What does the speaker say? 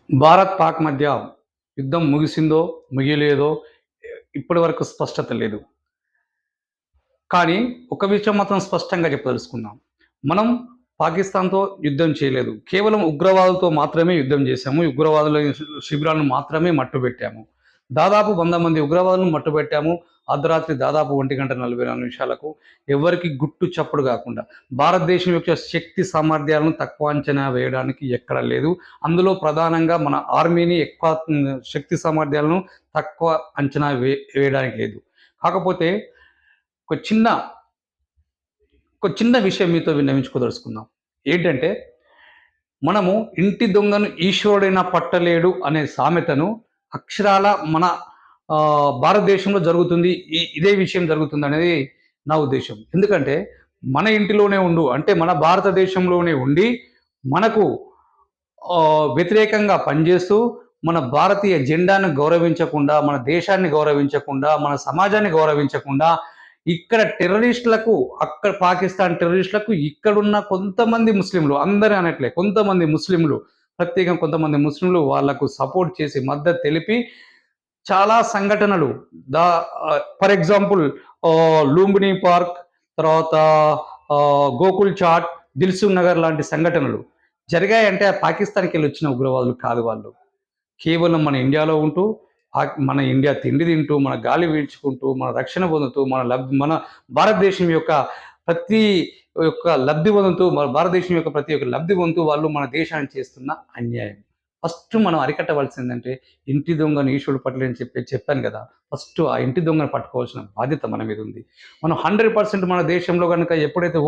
భారత్, పాక్ మధ్య యుద్ధం ముగిసిందో, ముగియలేదో ఇప్పటి వరకు స్పష్టత లేదు. కానీ ఒక విషయం మాత్రం స్పష్టంగా చెప్పదలుచుకున్నాం. మనం పాకిస్తాన్‌తో యుద్ధం చేయలేదు. కేవలం ఉగ్రవాదులతో మాత్రమే యుద్ధం చేశాము. ఉగ్రవాదుల శిబిరాలను మాత్రమే మట్టుబెట్టాము. దాదాపు 100 మంది ఉగ్రవాదులను మట్టుబెట్టాము. అర్ధరాత్రి దాదాపు 1:44 ఎవరికీ గుట్టు చప్పుడు కాకుండా. భారతదేశం యొక్క శక్తి సామర్థ్యాలను తక్కువ అంచనా వేయడానికి ఎక్కడ లేదు. అందులో ప్రధానంగా మన ఆర్మీని ఎక్కువ శక్తి సామర్థ్యాలను తక్కువ అంచనా వేయడానికి లేదు. కాకపోతే ఒక చిన్న ఒక చిన్న విషయం మీతో విన్నవించుకోదలుచుకున్నాం. ఏంటంటే, మనము ఇంటి దొంగను ఈశ్వరుడైనా పట్టలేడు అనే సామెతను అక్షరాల మన భారతదేశంలో జరుగుతుంది. ఇదే విషయం జరుగుతుందనేది నా ఉద్దేశ్యం. ఎందుకంటే, మన ఇంటిలోనే అంటే మన భారతదేశంలోనే ఉండి, మనకు వ్యతిరేకంగా పనిచేస్తూ, మన భారతీయ జెండాను గౌరవించకుండా, మన దేశాన్ని గౌరవించకుండా, మన సమాజాన్ని గౌరవించకుండా, ఇక్కడ టెర్రరిస్టులకు, అక్కడ పాకిస్తాన్ టెర్రరిస్టులకు ఇక్కడున్న కొంతమంది ముస్లింలు, అందరూ అనట్లే, కొంతమంది ముస్లింలు, ప్రత్యేకంగా కొంతమంది ముస్లింలు వాళ్ళకు సపోర్ట్ చేసి, మద్దతు తెలిపి చాలా సంఘటనలు ఫర్ ఎగ్జాంపుల్ లూంబినీ పార్క్, తర్వాత గోకుల్ చాట్, దిల్సుఖ్ నగర్ లాంటి సంఘటనలు జరిగాయంటే ఆ పాకిస్తాన్‌కి వెళ్ళి వచ్చిన ఉగ్రవాదులు కాదు వాళ్ళు. కేవలం మన ఇండియాలో ఉంటూ, మన ఇండియా తిండి తింటూ, మన గాలి పీల్చుకుంటూ, మన రక్షణ పొందుతూ, మన భారతదేశం యొక్క ప్రతి లబ్ధి పొందుతూ, మన భారతదేశం యొక్క ప్రతి ఒక్క లబ్ధి పొందుతూ వాళ్ళు మన దేశానికి చేస్తున్న అన్యాయం. ఫస్ట్ మనం అరికట్టవలసిందంటే ఇంటి దొంగను ఈశ్వరుడు పట్టలేడని చెప్పాను కదా! ఫస్ట్ ఆ ఇంటి దొంగను పట్టుకోవాల్సిన బాధ్యత మన మీద ఉంది. మనం 100% మన దేశంలో గనుక ఎప్పుడైతే